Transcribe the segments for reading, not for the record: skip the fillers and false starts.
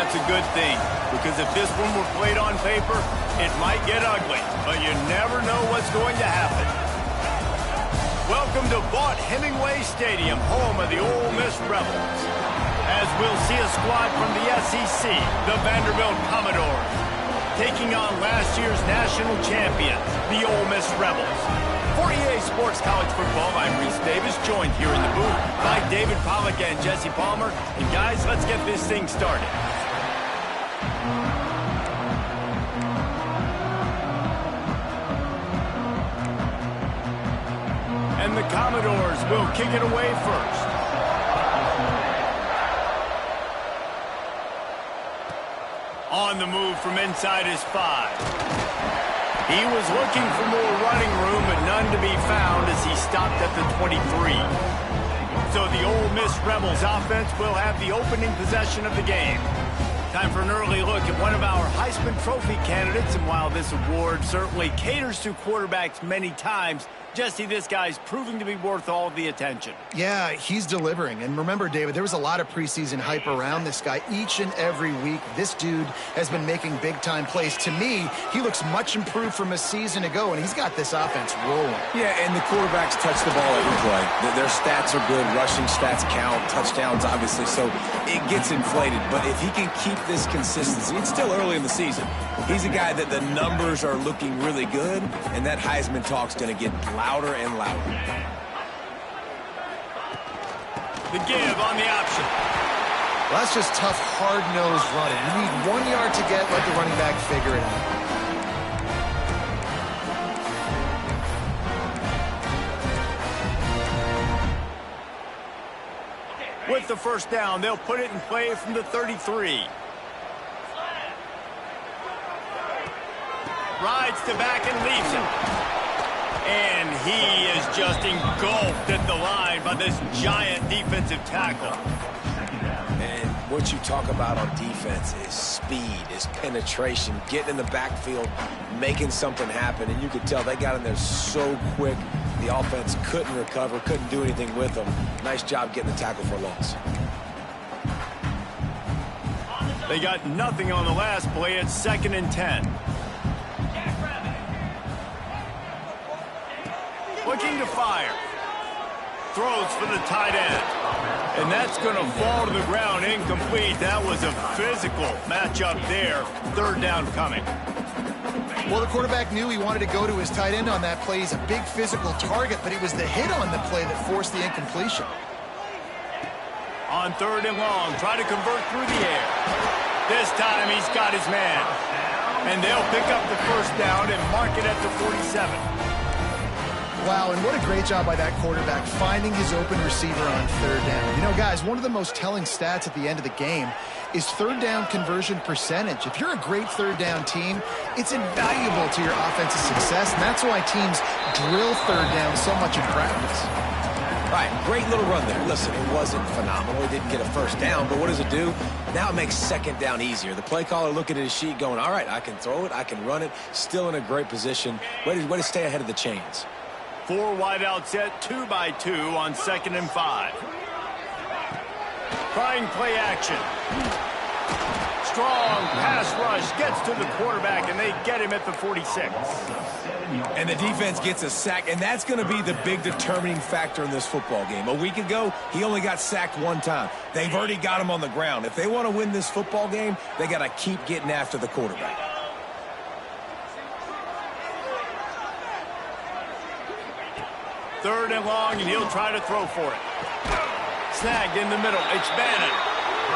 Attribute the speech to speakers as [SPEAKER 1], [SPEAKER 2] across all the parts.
[SPEAKER 1] That's a good thing, because if this one were played on paper, it might get ugly, but you never know what's going to happen. Welcome to Vaught-Hemingway Stadium, home of the Ole Miss Rebels. As we'll see a squad from the SEC, the Vanderbilt Commodores, taking on last year's national champions, the Ole Miss Rebels. For EA Sports College Football, I'm Reese Davis, joined here in the booth by David Pollack and Jesse Palmer. And guys, let's get this thing started. And the Commodores will kick it away first. On the move from inside his 5. He was looking for more running room, but none to be found as he stopped at the 23. So the Ole Miss Rebels offense will have the opening possession of the game. Time for an early look at one of our Heisman Trophy candidates, and while this award certainly caters to quarterbacks many times, Jesse, this guy's proving to be worth all of the attention.
[SPEAKER 2] Yeah, he's delivering. And remember, David, there was a lot of preseason hype around this guy. Each and every week, this dude has been making big-time plays. To me, he looks much improved from a season ago, and he's got this offense rolling.
[SPEAKER 3] Yeah, and the quarterbacks touch the ball every play. Their stats are good. Rushing stats count. Touchdowns, obviously, so it gets inflated. But if he can keep this consistency, it's still early in the season. He's a guy that the numbers are looking really good, and that Heisman talk's going to get louder and louder.
[SPEAKER 1] The give on the option.
[SPEAKER 2] Well, that's just tough, hard-nosed running. You need 1 yard to get, let the running back figure it out.
[SPEAKER 1] With the first down, they'll put it in play from the 33. Rides to back and leaves him. And he is just engulfed at the line by this giant defensive tackle.
[SPEAKER 3] And what you talk about on defense is speed, is penetration, getting in the backfield, making something happen. And you could tell they got in there so quick, the offense couldn't recover, couldn't do anything with them. Nice job getting the tackle for a loss.
[SPEAKER 1] They got nothing on the last play. It's 2nd and 10. Looking to fire. Throws for the tight end. And that's going to fall to the ground incomplete. That was a physical matchup there. 3rd down coming.
[SPEAKER 2] Well, the quarterback knew he wanted to go to his tight end on that play. He's a big physical target, but it was the hit on the play that forced the incompletion.
[SPEAKER 1] On 3rd and long, try to convert through the air. This time he's got his man. And they'll pick up the first down and mark it at the 47.
[SPEAKER 2] Wow, and what a great job by that quarterback finding his open receiver on 3rd down. You know, guys, one of the most telling stats at the end of the game is 3rd down conversion percentage. If you're a great 3rd down team, it's invaluable to your offensive success, and that's why teams drill 3rd down so much in practice.
[SPEAKER 3] Right, great little run there. Listen, it wasn't phenomenal. He didn't get a first down, but what does it do? Now it makes 2nd down easier. The play caller looking at his sheet going, all right, I can throw it, I can run it, still in a great position. Way to stay ahead of the chains.
[SPEAKER 1] 4 wide out set, 2 by 2 on 2nd and 5. Trying play action. Strong pass rush gets to the quarterback, and they get him at the 46.
[SPEAKER 3] And the defense gets a sack, and that's going to be the big determining factor in this football game. A week ago, he only got sacked 1 time. They've already got him on the ground. If they want to win this football game, they got to keep getting after the quarterback.
[SPEAKER 1] Third and long, and he'll try to throw for it. Snagged in the middle. It's Bannon.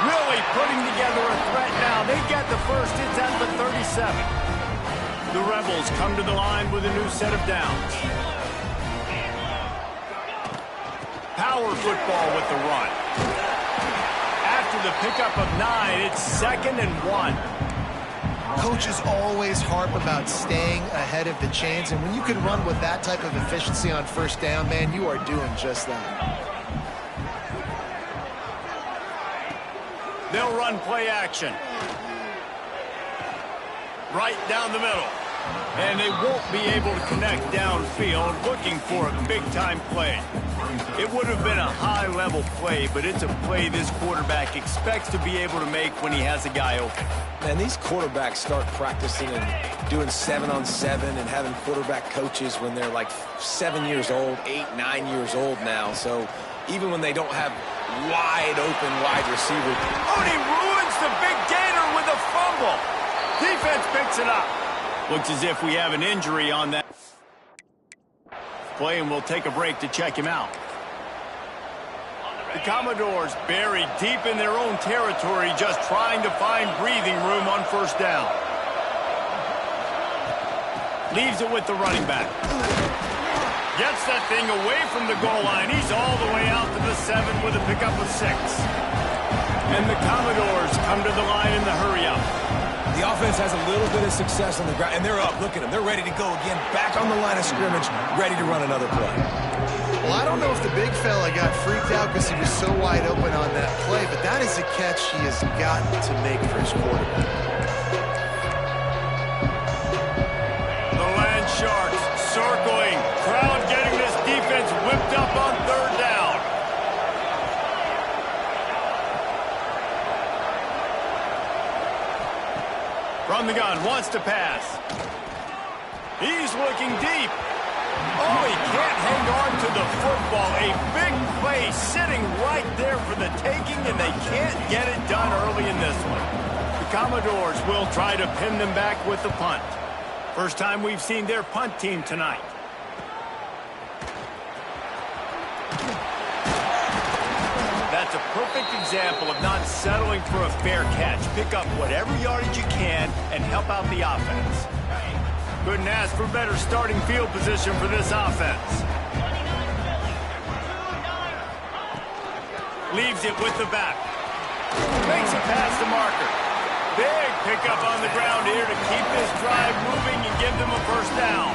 [SPEAKER 1] Really putting together a threat now. They get the first. It's at the 37. The Rebels come to the line with a new set of downs. Power football with the run. After the pickup of 9, it's 2nd and 1.
[SPEAKER 2] Coaches always harp about staying ahead of the chains, and when you can run with that type of efficiency on 1st down, man, you are doing just that.
[SPEAKER 1] They'll run play action. Right down the middle. And they won't be able to connect downfield, looking for a big-time play. It would have been a high-level play, but it's a play this quarterback expects to be able to make when he has a guy open.
[SPEAKER 3] Man, these quarterbacks start practicing and doing 7-on-7 and having quarterback coaches when they're like 7 years old, 8, 9 years old now. So even when they don't have wide open wide receiver.
[SPEAKER 1] Oh, and he ruins the big gainer with a fumble. Defense picks it up. Looks as if we have an injury on that play, and we'll take a break to check him out. The Commodores buried deep in their own territory, just trying to find breathing room on first down. Leaves it with the running back. Gets that thing away from the goal line. He's all the way out to the 7 with a pickup of 6. And the Commodores come to the line in the hurry-up.
[SPEAKER 3] The offense has a little bit of success on the ground, and they're up. Look at them. They're ready to go again, back on the line of scrimmage, ready to run another play.
[SPEAKER 2] Well, I don't know if the big fella got freaked out because he was so wide open on that play, but that is a catch he has got to make for his quarterback.
[SPEAKER 1] The Land Sharks circling. Crowd getting this defense whipped up on third down. From the gun, wants to pass. He's looking deep. Oh, he can't hang on to the football. A big play sitting right there for the taking, and they can't get it done early in this one. The Commodores will try to pin them back with the punt. First time we've seen their punt team tonight. That's a perfect example of not settling for a fair catch. Pick up whatever yardage you can and help out the offense. Couldn't ask for better starting field position for this offense. Leaves it with the back. Makes it past the marker. Big pickup on the ground here to keep this drive moving and give them a first down.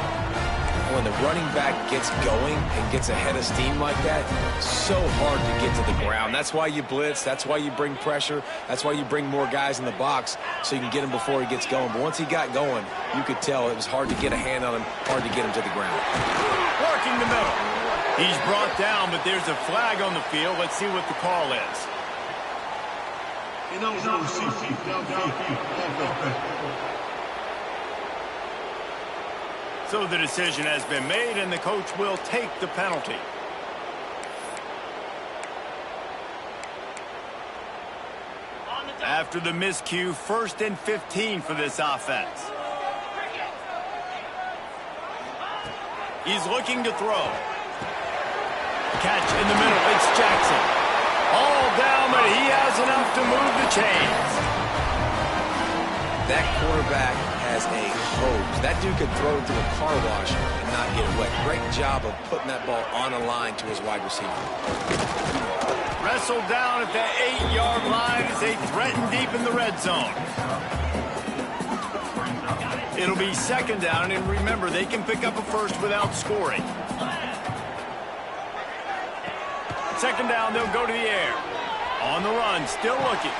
[SPEAKER 3] When the running back gets going and gets ahead of steam like that, so hard to get to the ground. That's why you blitz. That's why you bring pressure. That's why you bring more guys in the box so you can get him before he gets going. But once he got going, you could tell it was hard to get a hand on him, hard to get him to the ground.
[SPEAKER 1] Working the middle. He's brought down, but there's a flag on the field. Let's see what the call is. So the decision has been made, and the coach will take the penalty. After the miscue, 1st and 15 for this offense. He's looking to throw. Catch in the middle. It's Jackson. All down, but he has enough to move the chains.
[SPEAKER 3] That quarterback has a hose. That dude could throw it through a car wash and not get it wet. Great job of putting that ball on a line to his wide receiver.
[SPEAKER 1] Wrestled down at the 8-yard line as they threaten deep in the red zone. It'll be 2nd down, and remember, they can pick up a first without scoring. 2nd down, they'll go to the air. On the run, still looking.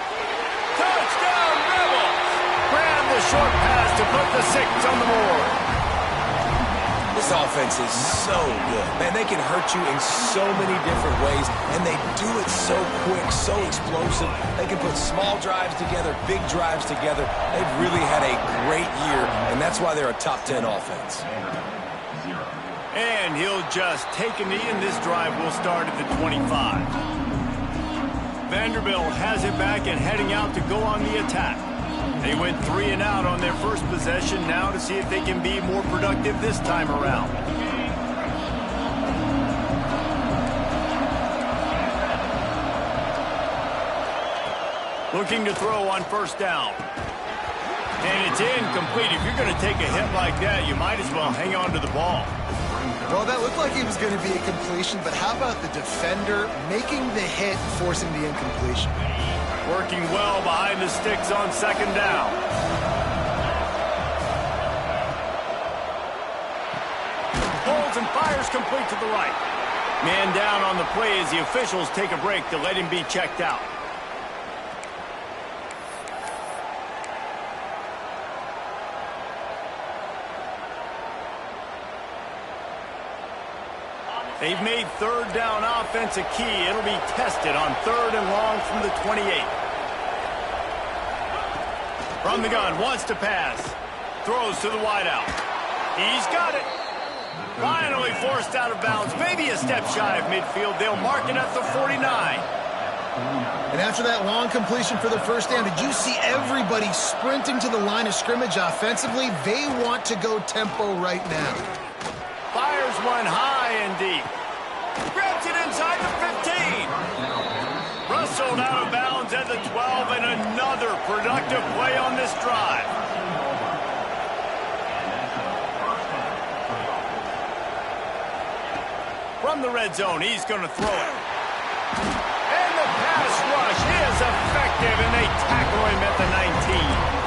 [SPEAKER 1] Touchdown, Rebels! Grab the short pass to put the 6 on the board.
[SPEAKER 3] This offense is so good. Man, they can hurt you in so many different ways, and they do it so quick, so explosive. They can put small drives together, big drives together. They've really had a great year, and that's why they're a top 10 offense.
[SPEAKER 1] And he'll just take a knee, and this drive will start at the 25. Vanderbilt has it back and heading out to go on the attack. They went 3 and out on their first possession, now to see if they can be more productive this time around. Looking to throw on 1st down. And it's incomplete. If you're going to take a hit like that, you might as well hang on to the ball.
[SPEAKER 2] Well, that looked like it was going to be a completion, but how about the defender making the hit, forcing the incompletion?
[SPEAKER 1] Working well behind the sticks on 2nd down. Holds and fires complete to the right. Man down on the play as the officials take a break to let him be checked out. They've made third down offense a key. It'll be tested on 3rd and long from the 28. From the gun, wants to pass. Throws to the wideout. He's got it. Finally forced out of bounds. Maybe a step shy of midfield. They'll mark it at the 49.
[SPEAKER 2] And after that long completion for the first down, did you see everybody sprinting to the line of scrimmage offensively? They want to go tempo right now.
[SPEAKER 1] Fires one high and deep. Grabs it inside the 15. Rustled out of bounds at the 12, and another productive play on this drive. From the red zone, he's going to throw it. And the pass rush is effective, and they tackle him at the 19.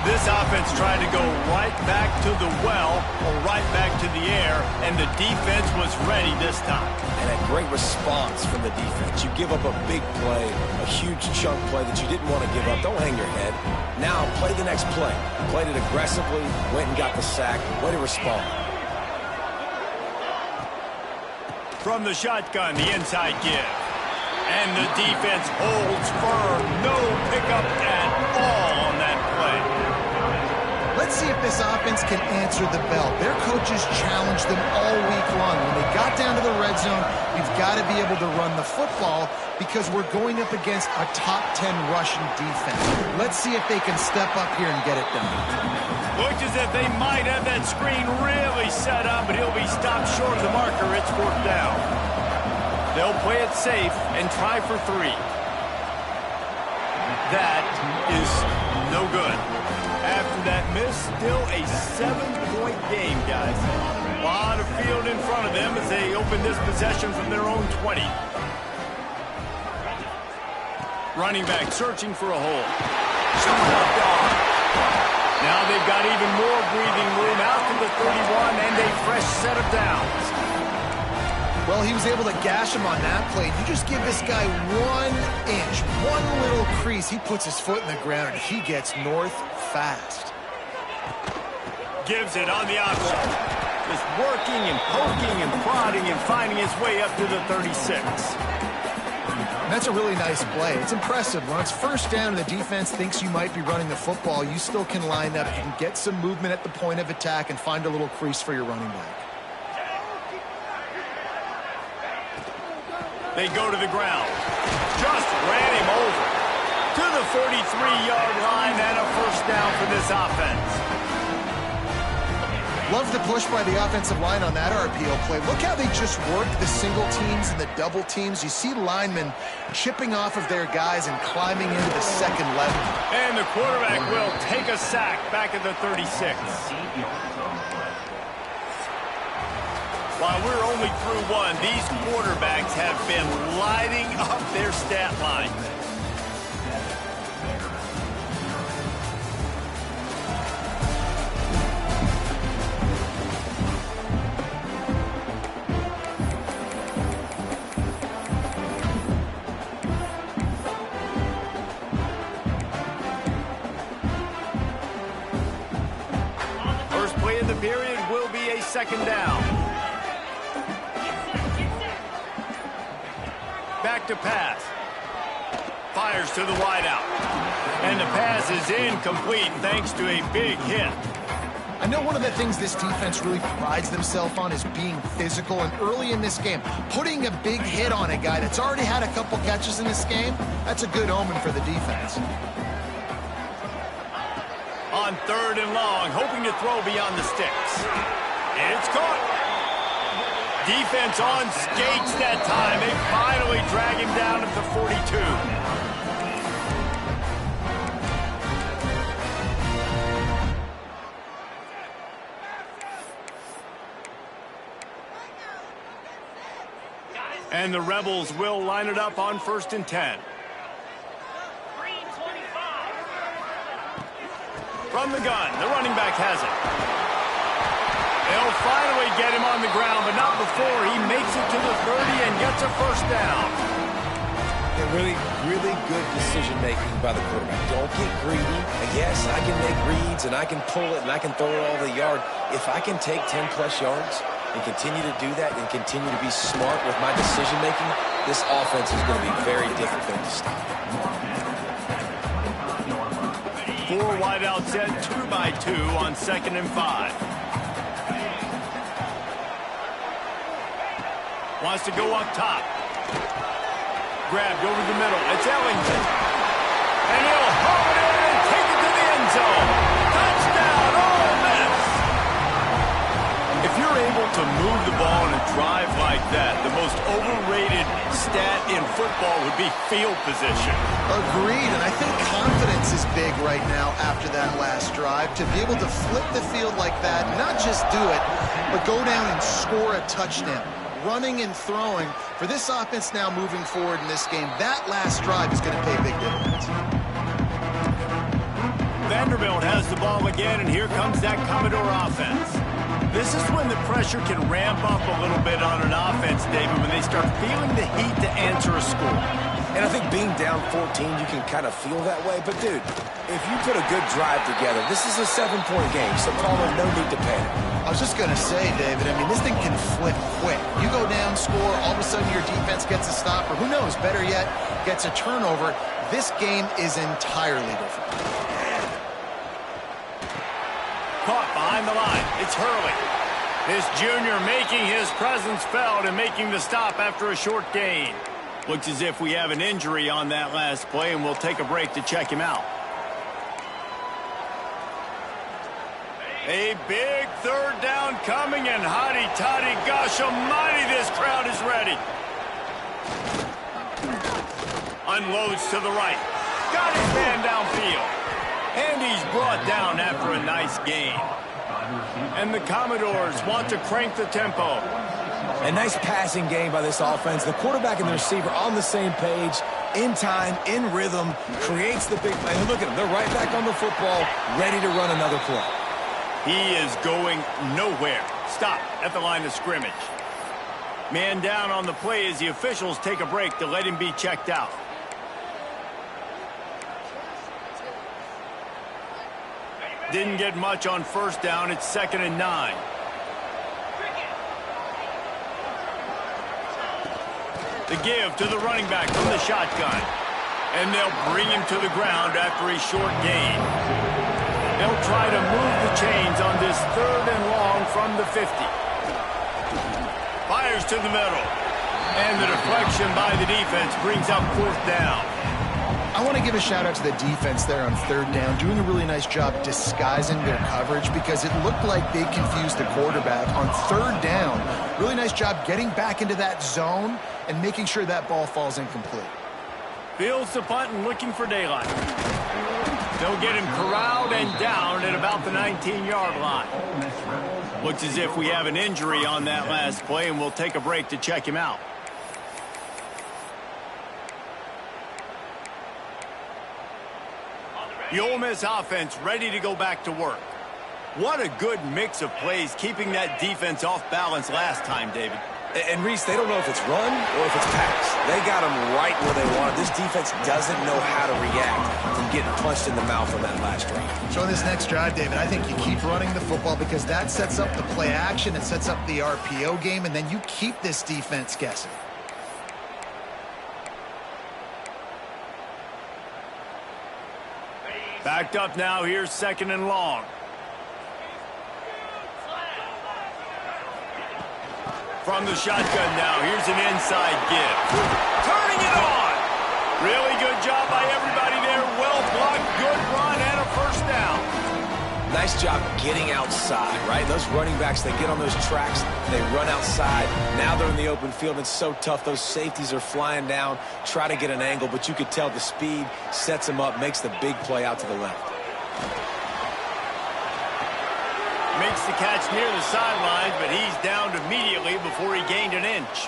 [SPEAKER 1] This offense tried to go right back to the well or right back to the air, and the defense was ready this time.
[SPEAKER 3] And a great response from the defense. You give up a big play, a huge chunk play that you didn't want to give up. Don't hang your head. Now play the next play. Played it aggressively, went and got the sack. Way to respond.
[SPEAKER 1] From the shotgun, the inside give. And the defense holds firm. No pickup at all on that play.
[SPEAKER 2] Let's see if this offense can answer the bell. Their coaches challenged them all week long. When they got down to the red zone, we've got to be able to run the football because we're going up against a top 10 rushing defense. Let's see if they can step up here and get it done.
[SPEAKER 1] Looks as if they might have that screen really set up, but he'll be stopped short of the marker. It's 4th down. They'll play it safe and try for 3. That is no good. After that miss, still a 7-point game, guys. A lot of field in front of them as they open this possession from their own 20. Running back searching for a hole. Showing up dog. Now they've got even more breathing room out to the 31 and a fresh set of downs.
[SPEAKER 2] Well, he was able to gash him on that play. You just give this guy 1 inch, one little crease. He puts his foot in the ground, and he gets north fast.
[SPEAKER 1] Gives it on the option. Just working and poking and prodding and finding his way up to the 36.
[SPEAKER 2] And that's a really nice play. It's impressive. When it's first down and the defense thinks you might be running the football, you still can line up. You can get some movement at the point of attack and find a little crease for your running back.
[SPEAKER 1] They go to the ground. Just ran him over. To the 43-yard line and a first down for this offense.
[SPEAKER 2] Love the push by the offensive line on that RPO play. Look how they just work the single teams and the double teams. You see linemen chipping off of their guys and climbing into the second level.
[SPEAKER 1] And the quarterback will take a sack back at the 36. While we're only through 1, these quarterbacks have been lighting up their stat line. First play of the period will be a second down. Back to pass. Fires to the wideout. And the pass is incomplete thanks to a big hit.
[SPEAKER 2] I know one of the things this defense really prides themselves on is being physical, and early in this game, putting a big hit on a guy that's already had a couple catches in this game, that's a good omen for the defense.
[SPEAKER 1] On 3rd and long, hoping to throw beyond the sticks. It's caught. Defense on skates that time. They finally drag him down at the 42. And the Rebels will line it up on 1st and 10. From the gun, the running back has it. They'll finally get him on the ground, but not before he makes it to the 30 and gets a first down.
[SPEAKER 3] Really good decision-making by the quarterback. Don't get greedy. Yes, I can make reads, and I can pull it, and I can throw it all the yard. If I can take 10-plus yards, and continue to do that and continue to be smart with my decision-making, this offense is going to be very difficult to stop.
[SPEAKER 1] 4 wide out set, 2 by 2 on 2nd and 5. Wants to go up top. Grabbed over the middle. It's Ellington. And he'll haul it in and take it to the end zone. Touchdown, Ole Miss! If you're able to move the ball in a drive like that, the most overrated stat in football would be field position.
[SPEAKER 2] Agreed, and I think confidence is big right now after that last drive. To be able to flip the field like that, not just do it, but go down and score a touchdown. Running and throwing, for this offense now moving forward in this game, that last drive is going to pay big dividends.
[SPEAKER 1] Vanderbilt has the ball again, and here comes that Commodore offense. This is when the pressure can ramp up a little bit on an offense, David, when they start feeling the heat to answer a score.
[SPEAKER 3] And I think being down 14, you can kind of feel that way. But, dude, if you put a good drive together, this is a 7-point game, so Palmer, no need to panic.
[SPEAKER 2] I was just going to say, David, I mean, this thing can flip quick. You go down, score, all of a sudden your defense gets a stop, or who knows, better yet, gets a turnover. This game is entirely different.
[SPEAKER 1] Caught behind the line. It's Hurley. This junior making his presence felt and making the stop after a short gain. Looks as if we have an injury on that last play, and we'll take a break to check him out. A big 3rd down coming, and hotty-toddy, gosh almighty, this crowd is ready. Unloads to the right. Got his man downfield. And he's brought down after a nice gain. And the Commodores want to crank the tempo.
[SPEAKER 3] A nice passing game by this offense. The quarterback and the receiver on the same page, in time, in rhythm, creates the big play. And look at them. They're right back on the football, ready to run another play.
[SPEAKER 1] He is going nowhere. Stop at the line of scrimmage. Man down on the play as the officials take a break to let him be checked out. Didn't get much on 1st down. It's 2nd and 9. The give to the running back from the shotgun. And they'll bring him to the ground after a short gain. They'll try to move the chains on this 3rd and long from the 50. Fires to the middle. And the deflection by the defense brings up 4th down.
[SPEAKER 2] I want to give a shout-out to the defense there on 3rd down, doing a really nice job disguising their coverage because it looked like they confused the quarterback on 3rd down. Really nice job getting back into that zone and making sure that ball falls incomplete.
[SPEAKER 1] Fields the punt and looking for daylight. They'll get him corralled and down at about the 19-yard line. Looks as if we have an injury on that last play, and we'll take a break to check him out. The Ole Miss offense ready to go back to work. What a good mix of plays, keeping that defense off balance last time, David.
[SPEAKER 3] And, Reese, they don't know if it's run or if it's pass. They got them right where they want it. This defense doesn't know how to react from getting punched in the mouth on that last drive.
[SPEAKER 2] So in this next drive, David, I think you keep running the football because that sets up the play action, it sets up the RPO game, and then you keep this defense guessing.
[SPEAKER 1] Backed up now, here's 2nd and long. From the shotgun now, here's an inside give. Turning it on! Really good job by everybody there. Well blocked, good run, and a 1st down.
[SPEAKER 3] Nice job getting outside, right? Those running backs, they get on those tracks, they run outside. Now they're in the open field. It's so tough. Those safeties are flying down, try to get an angle, but you could tell the speed sets them up, makes the big play out to the left.
[SPEAKER 1] Makes the catch near the sidelines, but he's downed immediately before he gained an inch.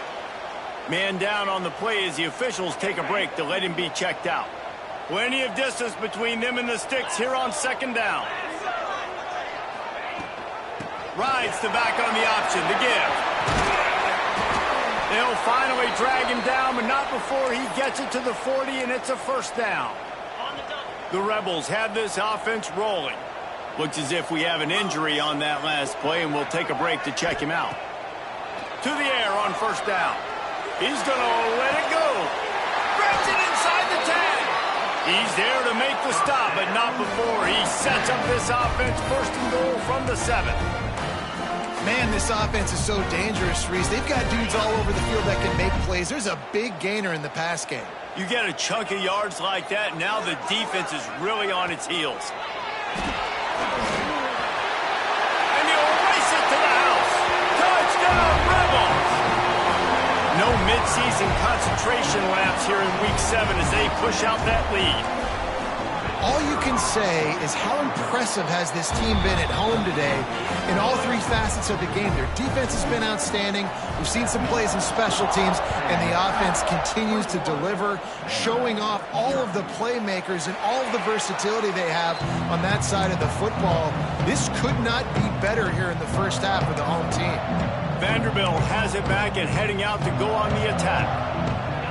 [SPEAKER 1] Man down on the play as the officials take a break to let him be checked out. Plenty of distance between them and the sticks here on 2nd down. Rides the back on the option to give. They'll finally drag him down, but not before he gets it to the 40, and it's a 1st down. The Rebels have this offense rolling. Looks as if we have an injury on that last play, and we'll take a break to check him out. to the air on first down. He's going to let it go. Grabs it inside the 10. He's there to make the stop, but not before he sets up this offense first and goal from the 7.
[SPEAKER 2] Man, this offense is so dangerous, Reese. They've got dudes all over the field that can make plays. There's a big gainer in the pass game.
[SPEAKER 1] You get a chunk of yards like that, now the defense is really on its heels. And he'll race it to the house. Touchdown, Rebels! No midseason concentration laps here in Week 7 as they push out that lead.
[SPEAKER 2] All you can say is how impressive has this team been at home today in all three facets of the game. Their defense has been outstanding. We've seen some plays in special teams, and the offense continues to deliver, showing off all of the playmakers and all of the versatility they have on that side of the football. This could not be better here in the first half for the home team.
[SPEAKER 1] Vanderbilt has it back and heading out to go on the attack.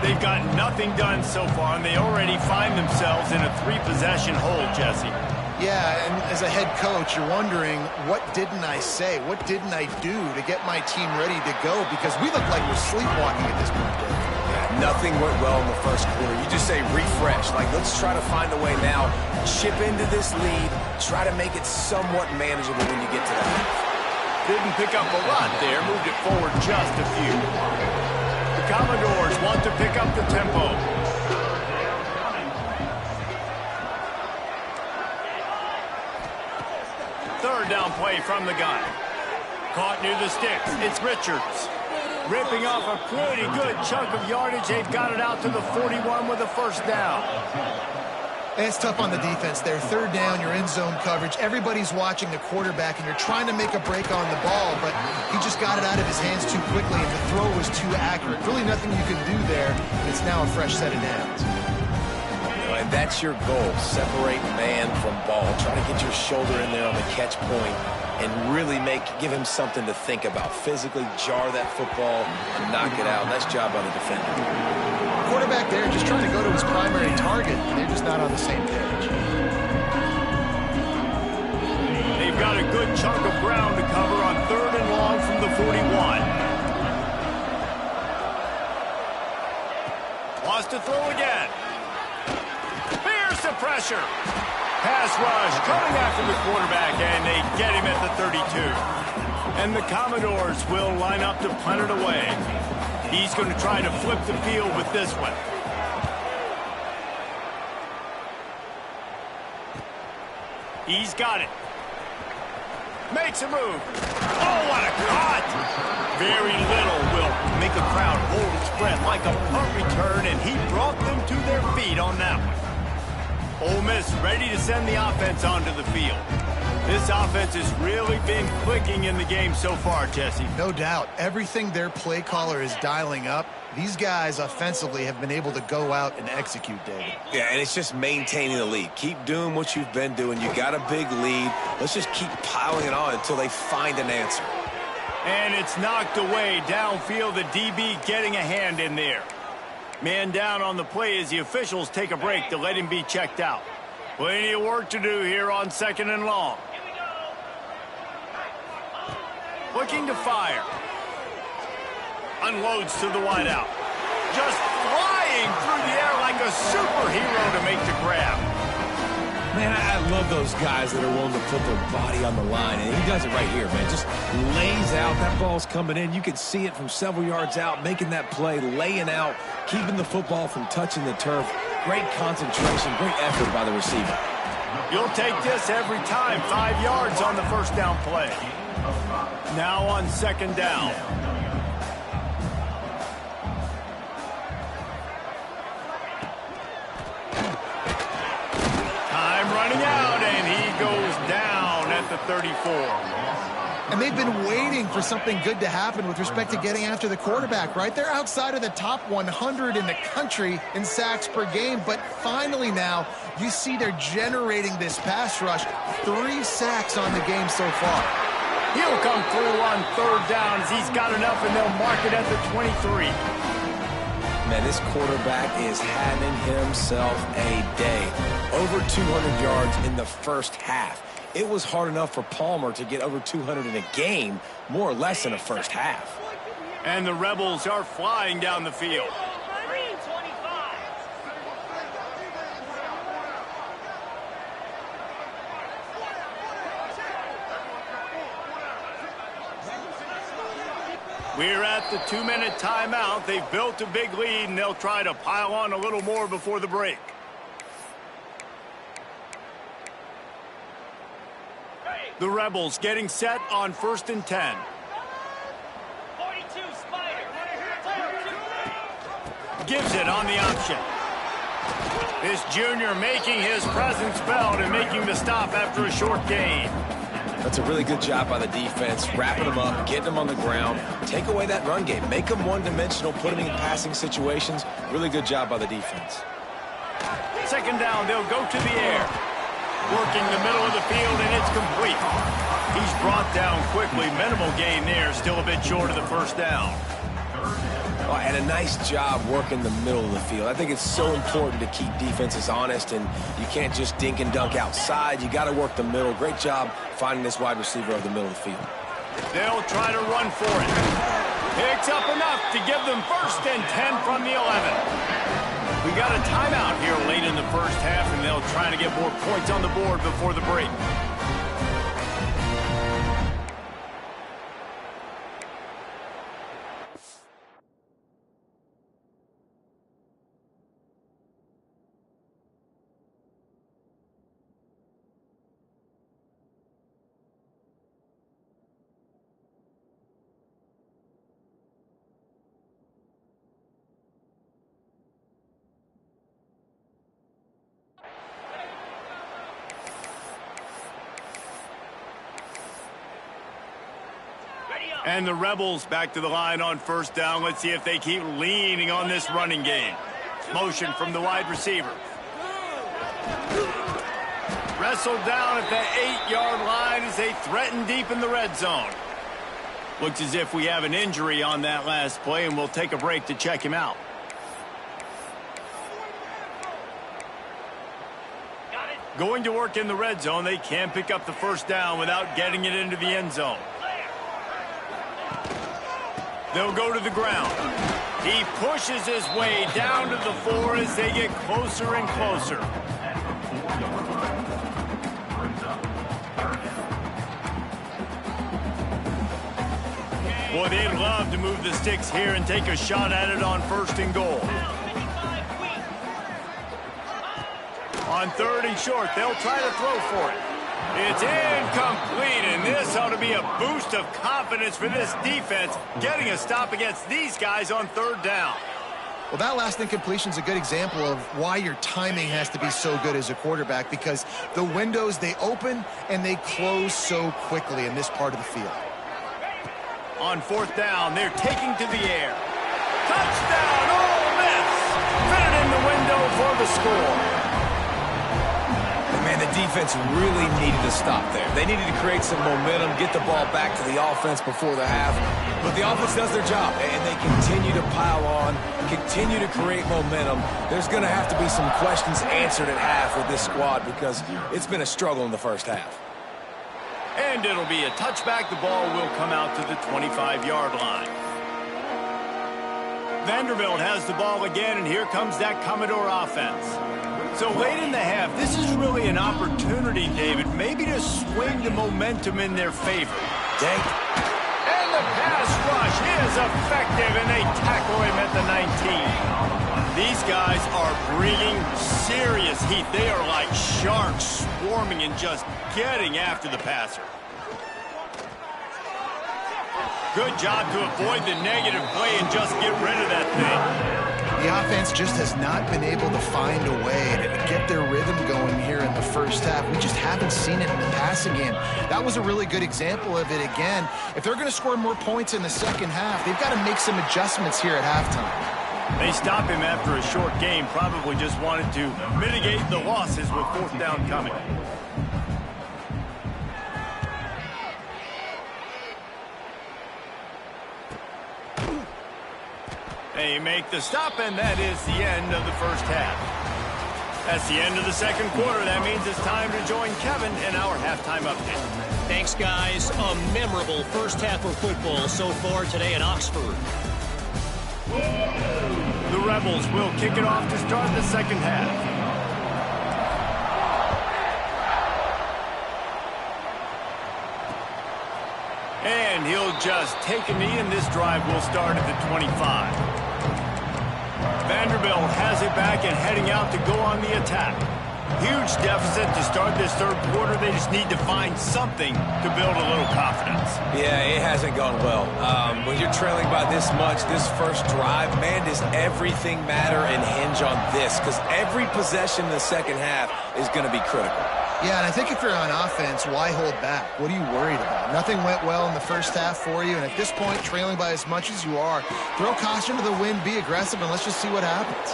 [SPEAKER 1] They've got nothing done so far, and they already find themselves in a 3-possession hole, Jesse.
[SPEAKER 2] Yeah, and as a head coach, you're wondering, what didn't I say? What didn't I do to get my team ready to go? Because we look like we're sleepwalking at this point, Dave.
[SPEAKER 3] Yeah, nothing went well in the first quarter. You just say refresh. Like, let's try to find a way now. Chip into this lead. Try to make it somewhat manageable when you get to the half.
[SPEAKER 1] Didn't pick up a lot there. Moved it forward just a few. The Commodores want to pick up the tempo. Third down play from the gun. Caught near the sticks. It's Richards. Ripping off a pretty good chunk of yardage. They've got it out to the 41 with a first down.
[SPEAKER 2] And it's tough on the defense there. Third down, you're in zone coverage. Everybody's watching the quarterback, and you're trying to make a break on the ball, but he just got it out of his hands too quickly, and the throw was too accurate. Really nothing you can do there. It's now a fresh set of downs.
[SPEAKER 3] And that's your goal. Separate man from ball. Try to get your shoulder in there on the catch point and really give him something to think about. Physically jar that football and knock it out. Nice job by the defender.
[SPEAKER 2] Quarterback there just trying to go to his primary target. They're just not on the same page.
[SPEAKER 1] They've got a good chunk of ground to cover on third and long from the 41. Wants to throw again. Here's the pressure. Pass rush coming after the quarterback, and they get him at the 32. And the Commodores will line up to punt it away. He's going to try to flip the field with this one. He's got it. Makes a move. Oh, what a cut! Very little will make a crowd hold its breath like a punt return, and he brought them to their feet on that one. Ole Miss ready to send the offense onto the field. This offense has really been clicking in the game so far, Jesse.
[SPEAKER 2] No doubt. Everything their play caller is dialing up, these guys offensively have been able to go out and execute, David.
[SPEAKER 3] Yeah, and it's just maintaining the lead. Keep doing what you've been doing. You got a big lead. Let's just keep piling it on until they find an answer.
[SPEAKER 1] And it's knocked away downfield. The DB getting a hand in there. Man down on the play as the officials take a break to let him be checked out. Plenty of work to do here on second and long. Looking to fire. Unloads to the wideout. Just flying through the air like a superhero to make the grab.
[SPEAKER 3] Man, I love those guys that are willing to put their body on the line, and he does it right here, man. Just lays out. That ball's coming in. You can see it from several yards out, making that play, laying out, keeping the football from touching the turf. Great concentration, great effort by the receiver.
[SPEAKER 1] You'll take this every time. 5 yards on the first down play. Now on second down. Time running out, and he goes down at the 34.
[SPEAKER 2] And they've been waiting for something good to happen with respect to getting after the quarterback, right? They're outside of the top 100 in the country in sacks per game, but finally now you see they're generating this pass rush. 3 sacks on the game so far.
[SPEAKER 1] He'll come through on third down as he's got enough, and they'll mark it at the 23.
[SPEAKER 3] Man, this quarterback is having himself a day. Over 200 yards in the first half. It was hard enough for Palmer to get over 200 in a game, more or less in the first half.
[SPEAKER 1] And the Rebels are flying down the field. We're at the 2-minute timeout. They've built a big lead, and they'll try to pile on a little more before the break. The Rebels getting set on 1st and 10.
[SPEAKER 4] 42 Spider.
[SPEAKER 1] Gives it on the option. This junior making his presence felt and making the stop after a short gain.
[SPEAKER 3] That's a really good job by the defense, wrapping them up, getting them on the ground. Take away that run game. Make them one-dimensional, put them in passing situations. Really good job by the defense.
[SPEAKER 1] 2nd down, they'll go to the air. Working the middle of the field, and it's complete. He's brought down quickly. Minimal gain there, still a bit short of the 1st down.
[SPEAKER 3] Oh, and a nice job working the middle of the field. I think it's so important to keep defenses honest, and you can't just dink and dunk outside. You got to work the middle. Great job finding this wide receiver of the middle of the field.
[SPEAKER 1] They'll try to run for it. Picks up enough to give them 1st and 10 from the 11. We got a timeout here late in the 1st half, and they'll try to get more points on the board before the break. And the Rebels back to the line on 1st down. Let's see if they keep leaning on this running game. Motion from the wide receiver. Wrestled down at the 8-yard line as they threaten deep in the red zone. Looks as if we have an injury on that last play, and we'll take a break to check him out. Going to work in the red zone, they can't pick up the 1st down without getting it into the end zone. They'll go to the ground. He pushes his way down to the 4 as they get closer and closer. Boy, they'd love to move the sticks here and take a shot at it on 1st and goal. On 3rd and short, they'll try to throw for it. It's incomplete, and this ought to be a boost of confidence for this defense, getting a stop against these guys on 3rd down.
[SPEAKER 2] Well, that last incompletion is a good example of why your timing has to be so good as a quarterback, because the windows, they open and they close so quickly in this part of the field.
[SPEAKER 1] On 4th down, they're taking to the air. Touchdown, Ole Miss! Fit it in the window for the score.
[SPEAKER 3] Man, the defense really needed to stop there. They needed to create some momentum, get the ball back to the offense before the half. But the offense does their job, and they continue to pile on, continue to create momentum. There's going to have to be some questions answered at half with this squad because it's been a struggle in the 1st half.
[SPEAKER 1] And it'll be a touchback. The ball will come out to the 25-yard line. Vanderbilt has the ball again, and here comes that Commodore offense. So late in the half, this is really an opportunity, David, maybe to swing the momentum in their favor.
[SPEAKER 3] Dang.
[SPEAKER 1] And the pass rush is effective, and they tackle him at the 19. These guys are bringing serious heat. They are like sharks swarming and just getting after the passer. Good job to avoid the negative play and just get rid of that thing.
[SPEAKER 2] The offense just has not been able to find a way to get their rhythm going here in the 1st half. We just haven't seen it in the passing game. That was a really good example of it again. If they're going to score more points in the 2nd half, they've got to make some adjustments here at halftime.
[SPEAKER 1] They stop him after a short game, probably just wanted to mitigate the losses with 4th down coming. They make the stop, and that is the end of the 1st half. That's the end of the second quarter. That means it's time to join Kevin in our halftime update.
[SPEAKER 4] Thanks, guys. A memorable first half of football so far today in Oxford.
[SPEAKER 1] The Rebels will kick it off to start the second half. And he'll just take a knee, and this drive will start at the 25. Vanderbilt has it back and heading out to go on the attack. Huge deficit to start this third quarter. They just need to find something to build a little confidence.
[SPEAKER 3] Yeah, it hasn't gone well. When you're trailing by this much, this first drive, man, does everything matter and hinge on this? Because every possession in the second half is going to be critical.
[SPEAKER 2] Yeah, and I think if you're on offense, why hold back? What are you worried about? Nothing went well in the first half for you, and at this point, trailing by as much as you are, throw caution to the wind, be aggressive, and let's just see what happens.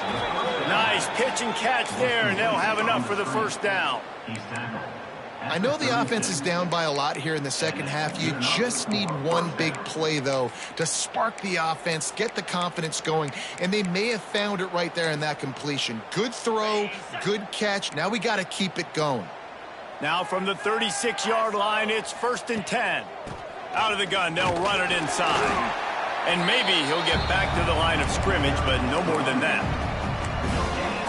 [SPEAKER 1] Nice pitch and catch there, and they'll have enough for the first down.
[SPEAKER 2] I know the offense is down by a lot here in the second half. You just need one big play, though, to spark the offense, get the confidence going, and they may have found it right there in that completion. Good throw, good catch. Now we got to keep it going.
[SPEAKER 1] Now from the 36-yard line, it's 1st and 10. Out of the gun, they'll run it inside. And maybe he'll get back to the line of scrimmage, but no more than that.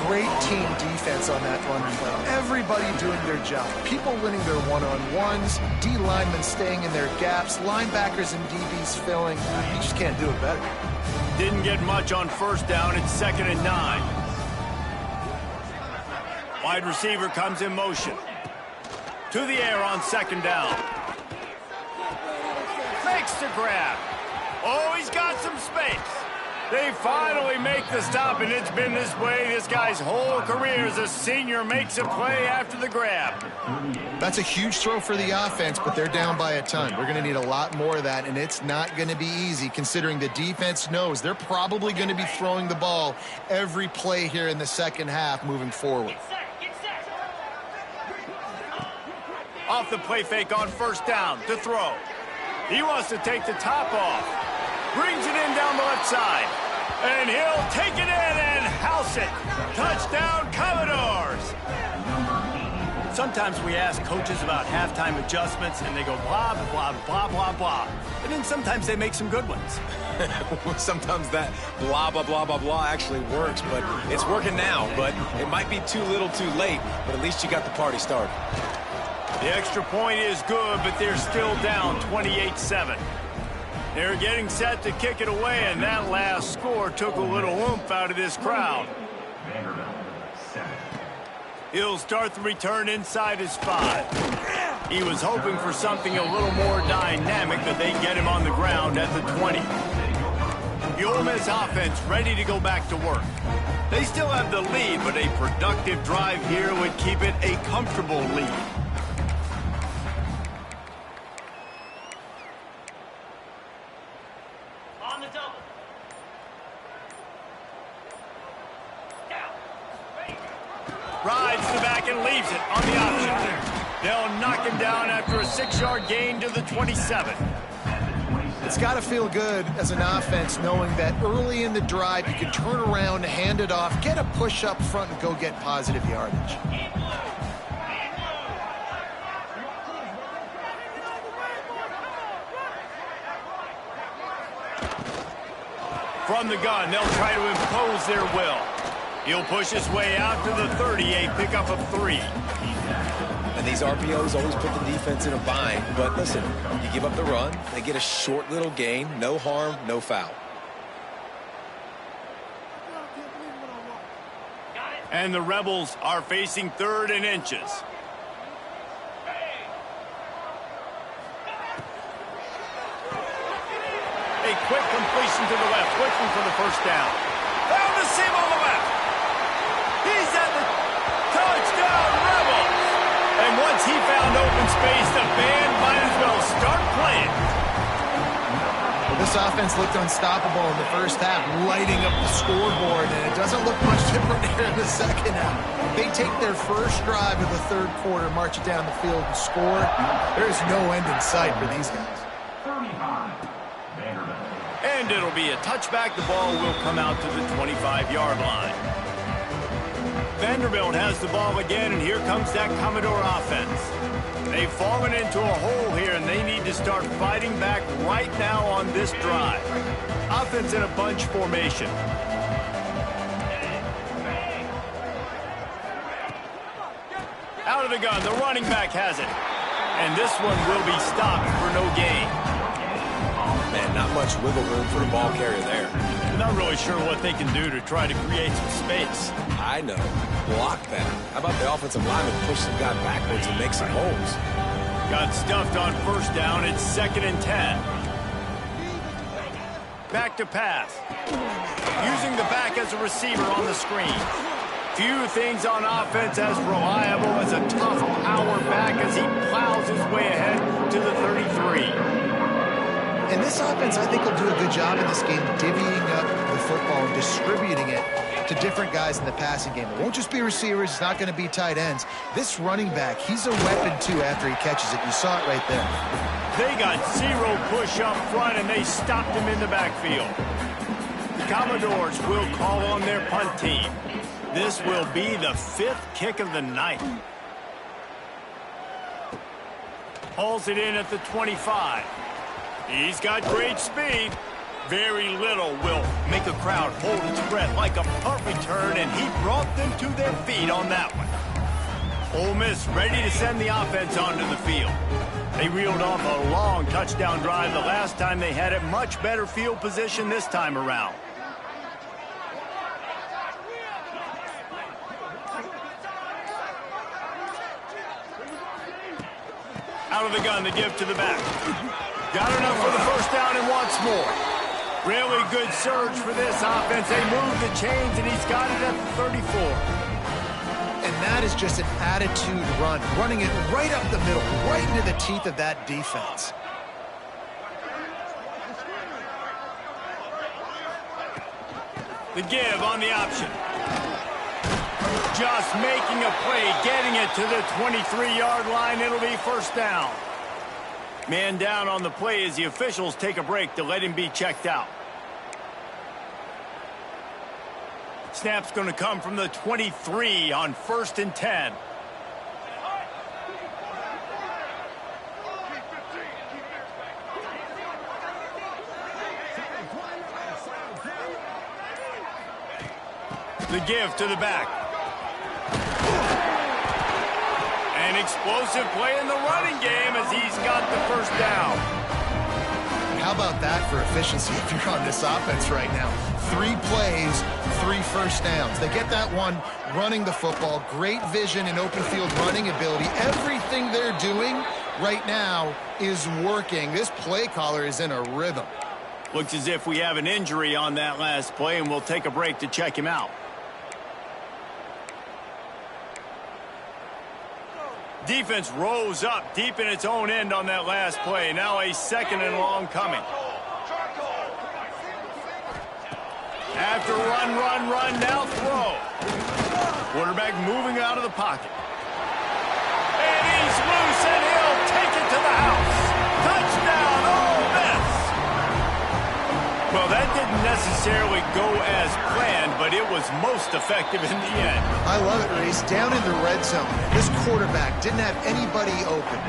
[SPEAKER 2] Great team defense on that run play. Everybody doing their job. People winning their one-on-ones, D linemen staying in their gaps, linebackers and DBs filling. You just can't do it better.
[SPEAKER 1] Didn't get much on first down. It's 2nd and 9. Wide receiver comes in motion. To the air on 2nd down. Fakes the grab. Oh, he's got some space. They finally make the stop, and it's been this way this guy's whole career as a senior makes a play after the grab.
[SPEAKER 2] That's a huge throw for the offense, but they're down by a ton. We're going to need a lot more of that, and it's not going to be easy considering the defense knows they're probably going to be throwing the ball every play here in the second half moving forward.
[SPEAKER 1] Off the play fake on 1st down to throw. He wants to take the top off. Brings it in down the left side. And he'll take it in and house it. Touchdown, Commodores. Sometimes we ask coaches about halftime adjustments, and they go blah, blah, blah, blah, blah. And then sometimes they make some good ones.
[SPEAKER 3] Sometimes that blah, blah, blah, blah, blah actually works, but it's working now. But it might be too little too late, but at least you got the party started.
[SPEAKER 1] The extra point is good, but they're still down 28-7. They're getting set to kick it away, and that last score took a little oomph out of this crowd. He'll start the return inside his 5. He was hoping for something a little more dynamic, but they get him on the ground at the 20. The Ole Miss offense ready to go back to work. They still have the lead, but a productive drive here would keep it a comfortable lead. Rides the back and leaves it on the option. They'll knock him down after a 6-yard gain to the 27.
[SPEAKER 2] It's got to feel good as an offense knowing that early in the drive you can turn around, hand it off, get a push up front, and go get positive yardage.
[SPEAKER 1] From the gun, they'll try to impose their will. He'll push his way out to the 30, a pickup of 3.
[SPEAKER 3] And these RPOs always put the defense in a bind. But listen, you give up the run, they get a short little gain, no harm, no foul.
[SPEAKER 1] And the Rebels are facing 3rd and inches. A quick completion to the left, looking for the first down. Found the seam on the left. He's at the touchdown, Rebels. And once he found open space, the band might as well start playing.
[SPEAKER 2] Well, this offense looked unstoppable in the first half, lighting up the scoreboard, and it doesn't look much different here in the second half. They take their first drive of the third quarter, march it down the field, and score. There's no end in sight for these guys.
[SPEAKER 1] And it'll be a touchback. The ball will come out to the 25-yard line. Vanderbilt has the ball again, and here comes that Commodore offense. They've fallen into a hole here, and they need to start fighting back right now on this drive. Offense in a bunch formation. Out of the gun, the running back has it. And this one will be stopped for no gain.
[SPEAKER 3] Man, not much wiggle room for the ball carrier there.
[SPEAKER 1] Not really sure what they can do to try to create some space.
[SPEAKER 3] I know. Block better. How about the offensive lineman push some guy backwards and make some holes?
[SPEAKER 1] Got stuffed on first down. It's 2nd and 10. Back to pass. Using the back as a receiver on the screen. Few things on offense as reliable as a tough power back as he plows his way ahead to the 33.
[SPEAKER 2] And this offense, I think, will do a good job in this game divvying up the football and distributing it to different guys in the passing game. It won't just be receivers. It's not going to be tight ends. This running back, he's a weapon, too, after he catches it. You saw it right there.
[SPEAKER 1] They got zero push up front, and they stopped him in the backfield. The Commodores will call on their punt team. This will be the 5th kick of the night. Hauls it in at the 25. He's got great speed. Very little will make a crowd hold its breath like a punt return, and he brought them to their feet on that one. Ole Miss ready to send the offense onto the field. They reeled off a long touchdown drive the last time they had it. Much better field position this time around. Out of the gun, the give to the back. Got enough for the first down and wants more. Really good surge for this offense. They move the chains, and he's got it at the 34.
[SPEAKER 2] And that is just an attitude run, running it right up the middle, right into the teeth of that defense.
[SPEAKER 1] The give on the option. Just making a play, getting it to the 23-yard line. It'll be first down. Man down on the play as the officials take a break to let him be checked out. Snap's going to come from the 23 on 1st and 10. The give to the back. An explosive play in the running game as he's got the first down.
[SPEAKER 2] How about that for efficiency if you're on this offense right now? 3 plays, 3 first downs. They get that one running the football. Great vision and open field running ability. Everything they're doing right now is working. This play caller is in a rhythm.
[SPEAKER 1] Looks as if we have an injury on that last play, and we'll take a break to check him out. Defense rose up deep in its own end on that last play. Now a 2nd and long coming. After run, now throw. Quarterback moving out of the pocket. And he's loose, and he'll take it to the house. Touchdown, Ole Miss. Well, that didn't necessarily go as planned, but it was most effective in the end.
[SPEAKER 2] I love it, Reese. Down in the red zone, this quarterback didn't have anybody open.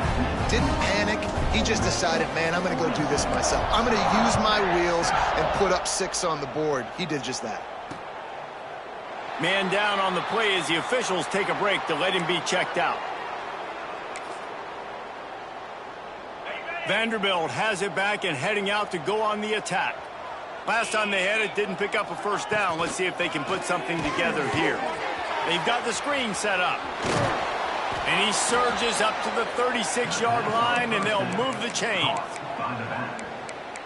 [SPEAKER 2] Didn't panic. He just decided, man, I'm going to go do this myself. I'm going to use my wheels and put up 6 on the board. He did just that.
[SPEAKER 1] Man down on the play as the officials take a break to let him be checked out. Vanderbilt has it back and heading out to go on the attack. Last time they had it, didn't pick up a first down. Let's see if they can put something together here. They've got the screen set up. And he surges up to the 36-yard line, and they'll move the chains.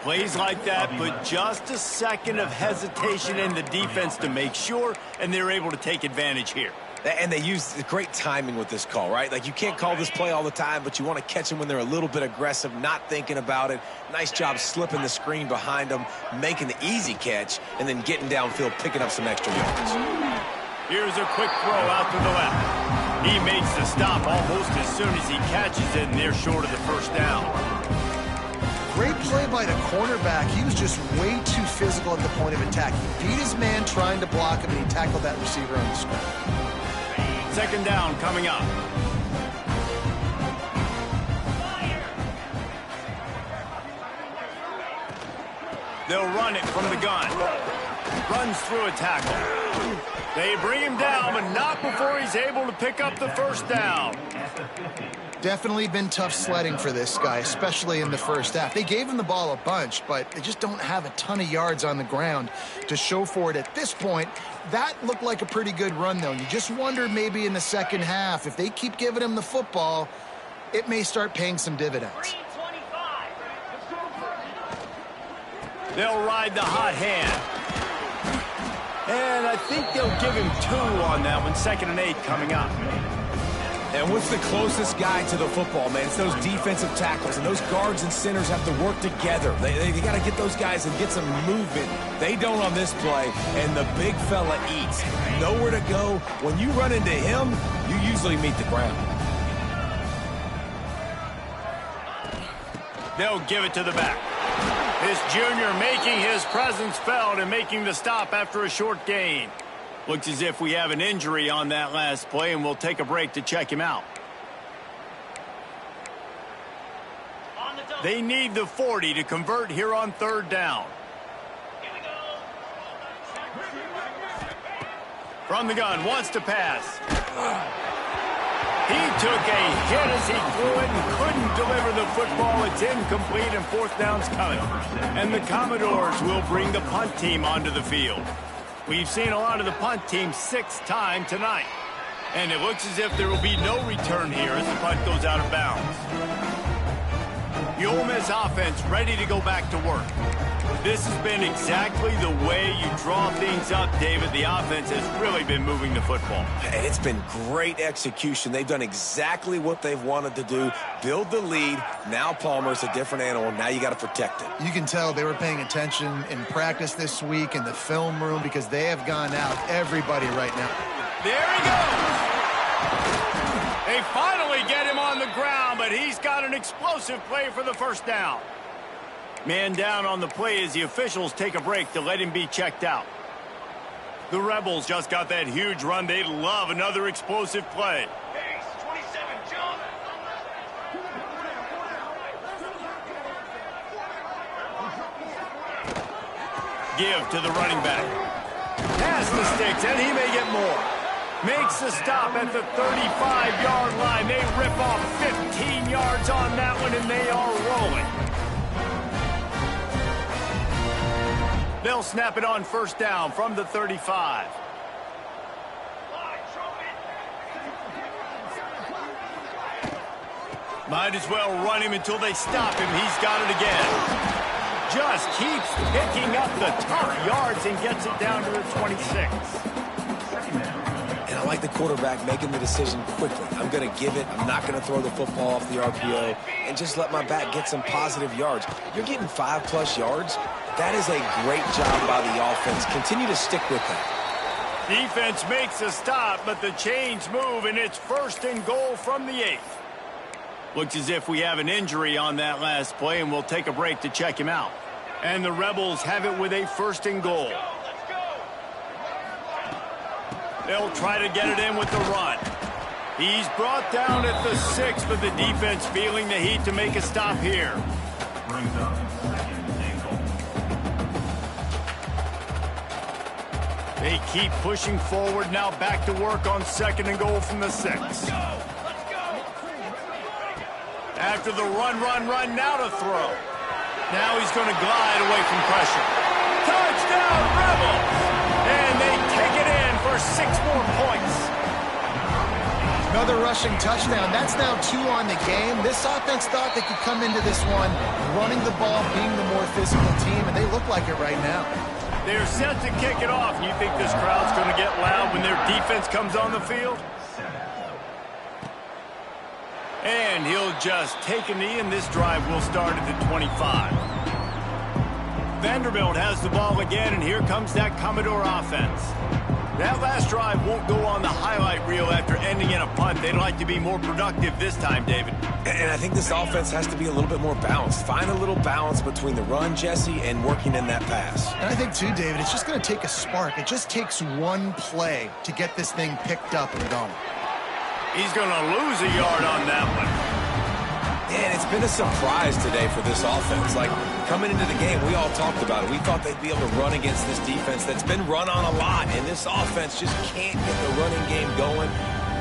[SPEAKER 1] Plays like that, but just a second of hesitation in the defense to make sure, and they're able to take advantage here.
[SPEAKER 3] And they use great timing with this call, right? Like, you can't call this play all the time, but you want to catch them when they're a little bit aggressive, not thinking about it. Nice job slipping the screen behind them, making the easy catch, and then getting downfield, picking up some extra yards.
[SPEAKER 1] Here's a quick throw out to the left. He makes the stop almost as soon as he catches it, and they're short of the first down.
[SPEAKER 2] Great play by the cornerback. He was just way too physical at the point of attack. He beat his man trying to block him, and he tackled that receiver on the screen.
[SPEAKER 1] Second down coming up. They'll run it from the gun. Runs through a tackle. They bring him down, but not before he's able to pick up the first down.
[SPEAKER 2] Definitely been tough sledding for this guy, especially in the first half. They gave him the ball a bunch, but they just don't have a ton of yards on the ground to show for it at this point. That looked like a pretty good run, though. You just wonder maybe in the second half, if they keep giving him the football, it may start paying some dividends.
[SPEAKER 1] They'll ride the hot hand. And I think they'll give him 2 on that one. 2nd and 8 coming up.
[SPEAKER 3] And what's the closest guy to the football, man? It's those defensive tackles, and those guards and centers have to work together. They got to get those guys and get some movement. They don't on this play, and the big fella eats. Nowhere to go. When you run into him, you usually meet the ground.
[SPEAKER 1] They'll give it to the back. This junior making his presence felt and making the stop after a short gain. Looks as if we have an injury on that last play, and we'll take a break to check him out. They need the 40 to convert here on 3rd down. From the gun, wants to pass. He took a hit as he threw it and couldn't deliver the football. It's incomplete, and 4th down's coming. And the Commodores will bring the punt team onto the field. We've seen a lot of the punt team 6th time tonight. And it looks as if there will be no return here as the punt goes out of bounds. The Ole Miss offense ready to go back to work. This has been exactly the way you draw things up, David. The offense has really been moving the football.
[SPEAKER 3] And it's been great execution. They've done exactly what they've wanted to do. Build the lead. Now Palmer's a different animal. Now you got to protect it.
[SPEAKER 2] You can tell they were paying attention in practice this week in the film room because they have gone out everybody right now.
[SPEAKER 1] There he goes. They finally get him on the ground, but he's got an explosive play for the first down. Man down on the play as the officials take a break to let him be checked out. The Rebels just got that huge run. They'd love another explosive play.
[SPEAKER 5] Base, 27, jump.
[SPEAKER 1] Give to the running back. Pass the sticks, and he may get more. Makes the stop at the 35-yard line. They rip off 15 yards on that one, and they are rolling. They'll snap it on 1st down from the 35. Might as well run him until they stop him. He's got it again. Just keeps picking up the tough yards and gets it down to the 26.
[SPEAKER 3] And I like the quarterback making the decision quickly. I'm going to give it. I'm not going to throw the football off the RPO and just let my back get some positive yards. You're getting 5+ yards. That is a great job by the offense. Continue to stick with that.
[SPEAKER 1] Defense makes a stop, but the chains move, and it's 1st and goal from the 8th. Looks as if we have an injury on that last play, and we'll take a break to check him out. And the Rebels have it with a 1st and goal. They'll try to get it in with the run. He's brought down at the 6, but the defense feeling the heat to make a stop here. They keep pushing forward, now back to work on 2nd and goal from the 6. After the run, now to throw. Now he's going to glide away from pressure. Touchdown, Rebels! And they take it in for 6 more points.
[SPEAKER 2] Another rushing touchdown. That's now 2 on the game. This offense thought they could come into this one running the ball, being the more physical team, and they look like it right now.
[SPEAKER 1] They're set to kick it off. You think this crowd's going to get loud when their defense comes on the field? And he'll just take a knee, and this drive will start at the 25. Vanderbilt has the ball again, and here comes that Commodore offense. That last drive won't go on the highlight reel after ending in a punt. They'd like to be more productive this time, David.
[SPEAKER 3] And I think this offense has to be a little bit more balanced. Find a little balance between the run, Jesse, and working in that pass.
[SPEAKER 2] And I think, too, David, it's just going to take a spark. It just takes one play to get this thing picked up and going.
[SPEAKER 1] He's going to lose a yard on that one.
[SPEAKER 3] And it's been a surprise today for this offense. Like, coming into the game, we all talked about it. We thought they'd be able to run against this defense that's been run on a lot, and this offense just can't get the running game going.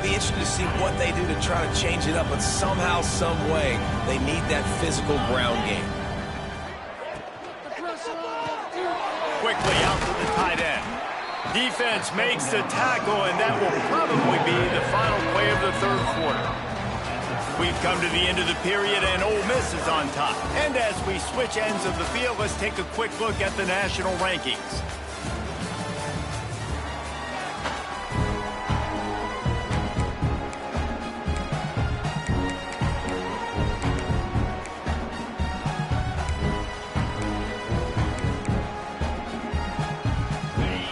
[SPEAKER 3] Be interested to see what they do to try to change it up, but somehow, some way, they need that physical ground game.
[SPEAKER 1] Quickly out to the tight end. Defense makes the tackle, and that will probably be the final play of the third quarter. We've come to the end of the period, and Ole Miss is on top. And as we switch ends of the field, let's take a quick look at the national rankings.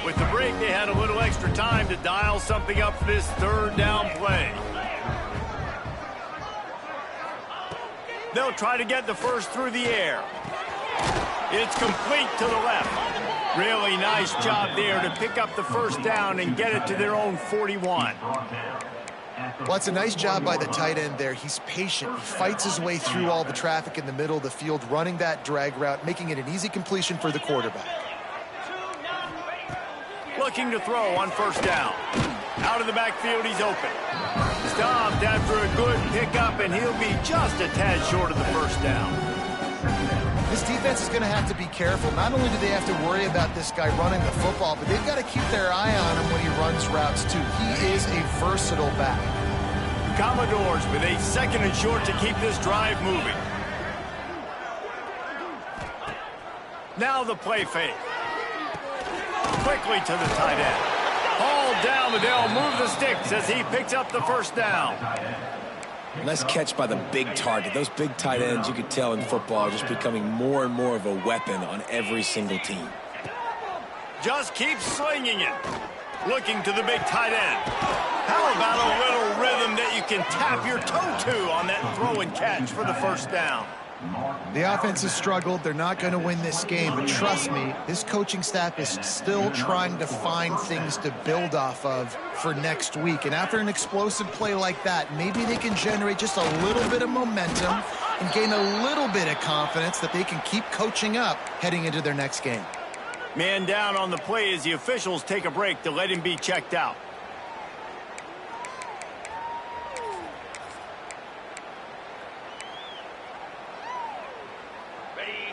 [SPEAKER 1] With the break, they had a little extra time to dial something up for this third down play. They'll try to get the first through the air. It's complete to the left. Really nice job there to pick up the first down and get it to their own 41.
[SPEAKER 2] Well, it's a nice job by the tight end there. He's patient. He fights his way through all the traffic in the middle of the field, running that drag route, making it an easy completion for the quarterback.
[SPEAKER 1] Looking to throw on first down. Out of the backfield, he's open. Stopped after a good pickup, and he'll be just a tad short of the first down.
[SPEAKER 2] This defense is going to have to be careful. Not only do they have to worry about this guy running the football, but they've got to keep their eye on him when he runs routes, too. He is a versatile back.
[SPEAKER 1] Commodores with a second and short to keep this drive moving. Now the play fake. Quickly to the tight end. Ball down, but they'll move the sticks as he picks up the first down.
[SPEAKER 3] Nice catch by the big target. Those big tight ends, you could tell in football, are just becoming more and more of a weapon on every single team.
[SPEAKER 1] Just keep slinging it. Looking to the big tight end. How about a little rhythm that you can tap your toe to on that throw and catch for the first down?
[SPEAKER 2] The offense has struggled. They're not going to win this game, but trust me, this coaching staff is still trying to find things to build off of for next week. And after an explosive play like that, maybe they can generate just a little bit of momentum and gain a little bit of confidence that they can keep coaching up heading into their next game.
[SPEAKER 1] Man down on the play as the officials take a break to let him be checked out.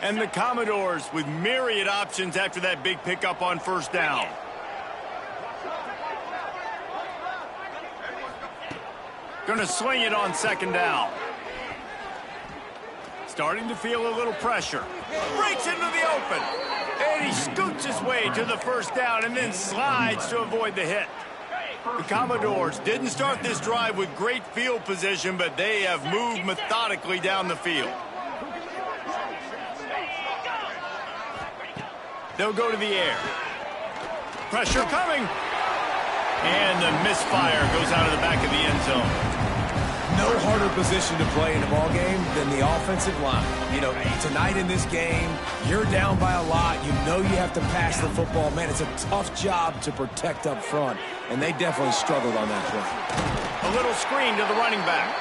[SPEAKER 1] And the Commodores with myriad options after that big pickup on first down. Going to sling it on second down. Starting to feel a little pressure. Breaks into the open. And he scoots his way to the first down and then slides to avoid the hit. The Commodores didn't start this drive with great field position, but they have moved methodically down the field. They'll go to the air. Pressure coming. And the misfire goes out of the back of the end zone.
[SPEAKER 3] No harder position to play in a ball game than the offensive line. You know, tonight in this game, you're down by a lot. You know you have to pass the football. Man, it's a tough job to protect up front, and they definitely struggled on that play.
[SPEAKER 1] A little screen to the running back.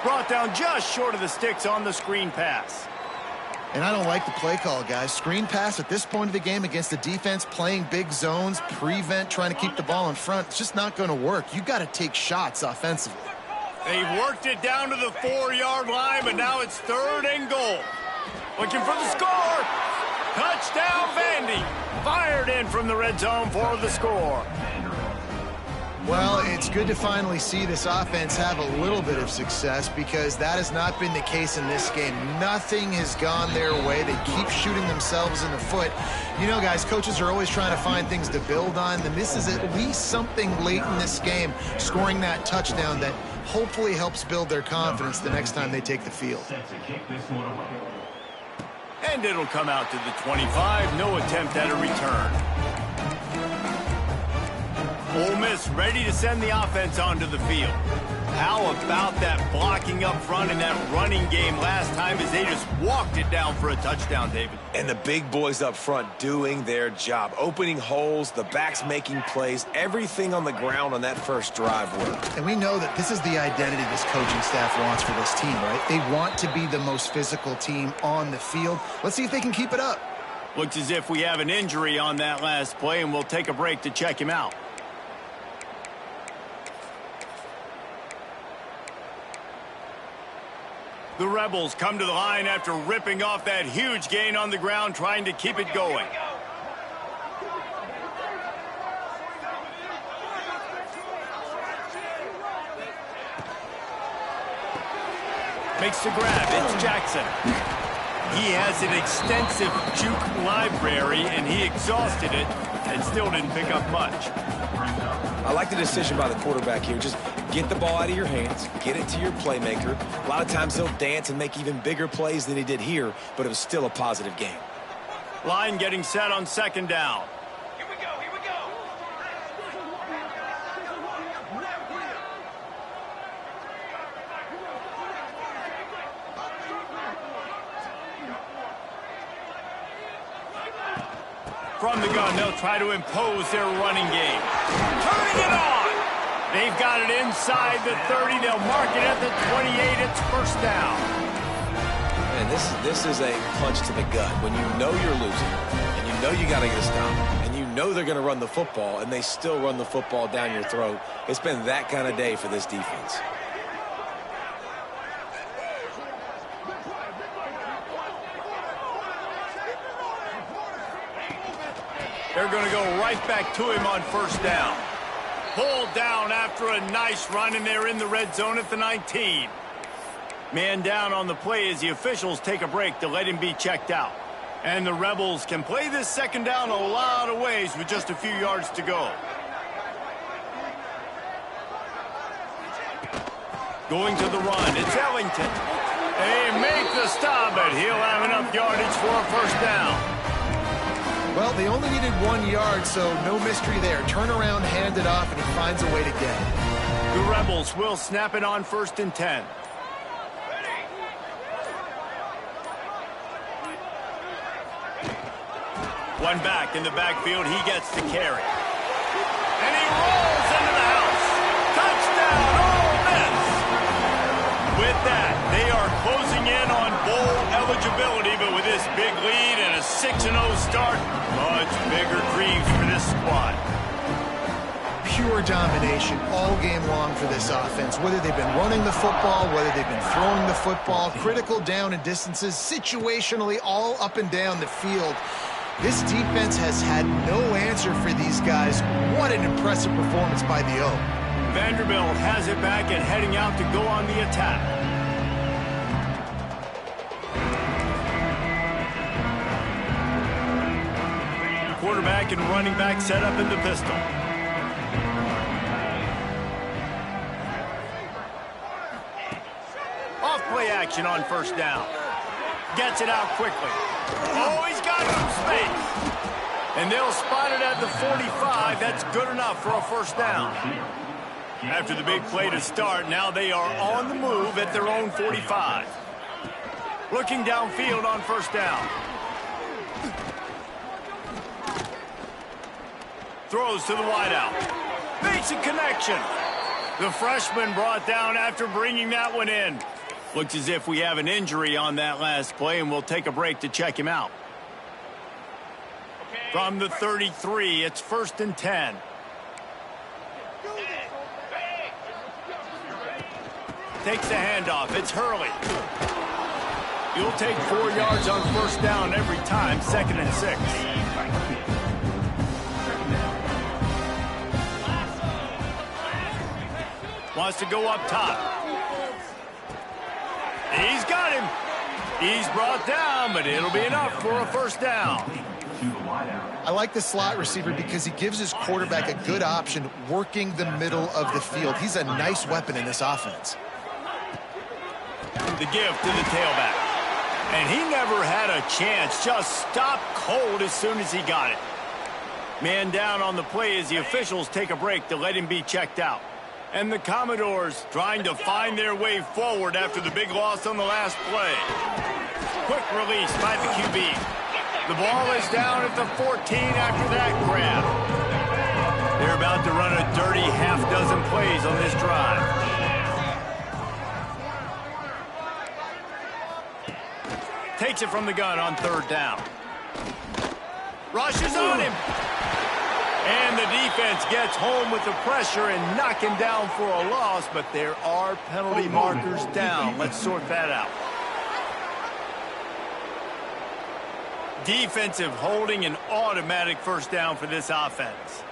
[SPEAKER 1] Brought down just short of the sticks on the screen pass.
[SPEAKER 2] And I don't like the play call, guys. Screen pass at this point of the game against the defense, playing big zones, prevent, trying to keep the ball in front. It's just not going to work. You got to take shots offensively.
[SPEAKER 1] They've worked it down to the 4-yard line, but now it's third and goal. Looking for the score. Touchdown, Vandy. Fired in from the red zone for the score.
[SPEAKER 2] Well, it's good to finally see this offense have a little bit of success because that has not been the case in this game. Nothing has gone their way. They keep shooting themselves in the foot. You know, guys, coaches are always trying to find things to build on, and this is at least something late in this game, scoring that touchdown that hopefully helps build their confidence the next time they take the field.
[SPEAKER 1] And it'll come out to the 25. No attempt at a return. Ole Miss ready to send the offense onto the field. how about that blocking up front and that running game last time as they just walked it down for a touchdown, David?
[SPEAKER 3] And the big boys up front doing their job, opening holes, the backs making plays, everything on the ground on that first drive worked.
[SPEAKER 2] And we know that this is the identity this coaching staff wants for this team, right? They want to be the most physical team on the field. Let's see if they can keep it up.
[SPEAKER 1] Looks as if we have an injury on that last play, and we'll take a break to check him out. The Rebels come to the line after ripping off that huge gain on the ground, trying to keep it going. Makes the grab. It's Jackson. He has an extensive juke library, and he exhausted it and still didn't pick up much.
[SPEAKER 3] I like the decision by the quarterback here. Just get the ball out of your hands, get it to your playmaker. A lot of times he'll dance and make even bigger plays than he did here, but it was still a positive game.
[SPEAKER 1] Line getting set on second down.
[SPEAKER 5] Here we go, here we go.
[SPEAKER 1] From the gun, they'll try to impose their running game. Turning it on! They've got it inside the 30. They'll mark it at the 28. It's first down.
[SPEAKER 3] And this is a punch to the gut. When you know you're losing, and you know you got to get a stop, and you know they're going to run the football, and they still run the football down your throat, it's been that kind of day for this defense.
[SPEAKER 1] They're going to go right back to him on first down. Pulled down after a nice run, and they're in the red zone at the 19. Man down on the play as the officials take a break to let him be checked out. And the Rebels can play this second down a lot of ways with just a few yards to go. Going to the run, it's Ellington. They make the stop, but he'll have enough yardage for a first down.
[SPEAKER 2] Well, they only needed 1 yard, so no mystery there. Turn around, hand it off, and he finds a way to get it.
[SPEAKER 1] The Rebels will snap it on 1st and 10. One back in the backfield, he gets to carry. And he rolls into the house. Touchdown, Ole Miss! With that, they are closing in on bowl eligibility, but with this big lead and a 6-0 start, much bigger dreams for this squad.
[SPEAKER 2] Pure domination all game long for this offense. Whether they've been running the football, whether they've been throwing the football, critical down and distances, situationally all up and down the field. This defense has had no answer for these guys. What an impressive performance by the O.
[SPEAKER 1] Vanderbilt has it back and heading out to go on the attack. Quarterback and running back set up in the pistol. Off play action on first down. Gets it out quickly. Oh, he's got some space. And they'll spot it at the 45. That's good enough for a first down. After the big play to start, now they are on the move at their own 45. Looking downfield on first down. Throws to the wideout. Makes a connection. The freshman brought down after bringing that one in. Looks as if we have an injury on that last play, and we'll take a break to check him out. From the 33, it's 1st and 10. Takes the handoff. It's Hurley. You'll take 4 yards on first down every time, 2nd and 6. Wants to go up top. He's got him. He's brought down, but it'll be enough for a first down.
[SPEAKER 2] I like the slot receiver because he gives his quarterback a good option working the middle of the field. He's a nice weapon in this offense.
[SPEAKER 1] The give to the tailback. And he never had a chance. Just stopped cold as soon as he got it. Man down on the play as the officials take a break to let him be checked out. And the Commodores trying to find their way forward after the big loss on the last play. Quick release by the QB. The ball is down at the 14 after that grab. They're about to run a dirty half-dozen plays on this drive. Takes it from the gun on third down. Rushes on him. And the defense gets home with the pressure and knock him down for a loss, but there are penalty markers down. Let's sort that out. Defensive holding, an automatic first down for this offense.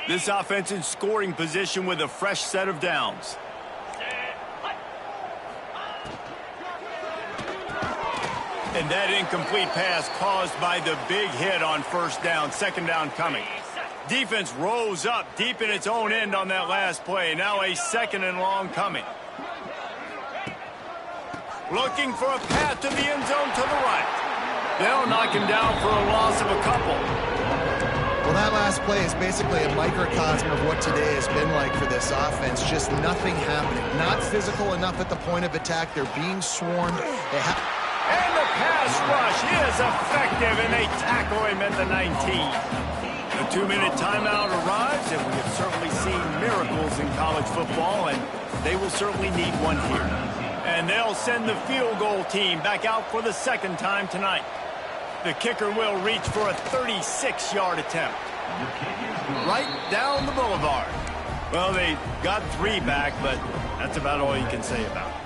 [SPEAKER 1] This offense in scoring position with a fresh set of downs. And that incomplete pass caused by the big hit on first down, second down coming. Defense rose up deep in its own end on that last play. Now a second and long coming. Looking for a path to the end zone to the right. They'll knock him down for a loss of a couple.
[SPEAKER 2] Well, that last play is basically a microcosm of what today has been like for this offense. Just nothing happening. Not physical enough at the point of attack. They're being swarmed.
[SPEAKER 1] And the pass rush is effective, and they tackle him at the 19. The 2-minute timeout arrives, and we have certainly seen miracles in college football, and they will certainly need one here. And they'll send the field goal team back out for the second time tonight. The kicker will reach for a 36-yard attempt. Right down the boulevard. Well, they got 3 back, but that's about all you can say about it.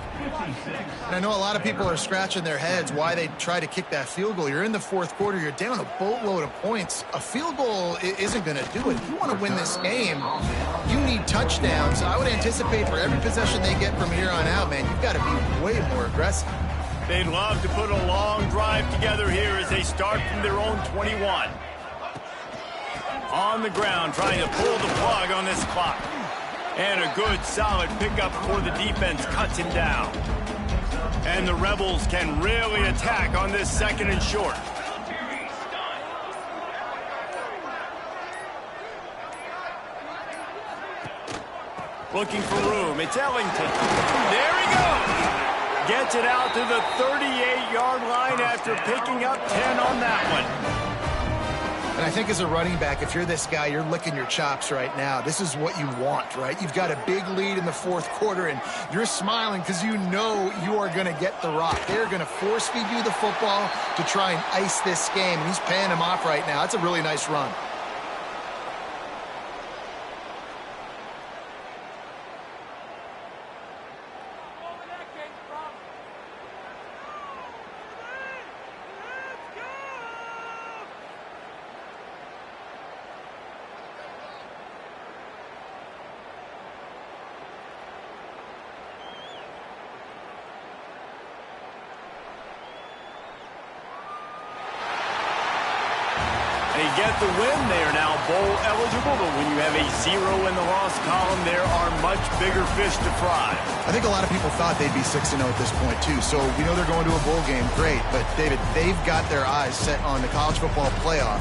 [SPEAKER 2] And I know a lot of people are scratching their heads why they try to kick that field goal. You're in the fourth quarter. You're down a boatload of points. A field goal isn't going to do it. If you want to win this game, you need touchdowns. I would anticipate for every possession they get from here on out, man, you've got to be way more aggressive.
[SPEAKER 1] They'd love to put a long drive together here as they start from their own 21. On the ground, trying to pull the plug on this clock. And a good, solid pickup before the defense cuts him down. And the Rebels can really attack on this second and short. Looking for room. It's Ellington. There he goes. Gets it out to the 38-yard line after picking up 10 on that one.
[SPEAKER 2] And I think as a running back, if you're this guy, you're licking your chops right now. This is what you want, right? You've got a big lead in the fourth quarter, and you're smiling because you know you are going to get the rock. They're going to force-feed you the football to try and ice this game, and he's paying him off right now. That's a really nice run.
[SPEAKER 1] They get the win. They are now bowl eligible, but when you have a 0 in the loss column, there are much bigger fish to fry.
[SPEAKER 2] I think a lot of people thought they'd be 6-0 at this point, too. So we know they're going to a bowl game. Great. But, David, they've got their eyes set on the college football playoff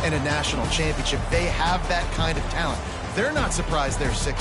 [SPEAKER 2] and a national championship. They have that kind of talent. They're not surprised they're 6-0.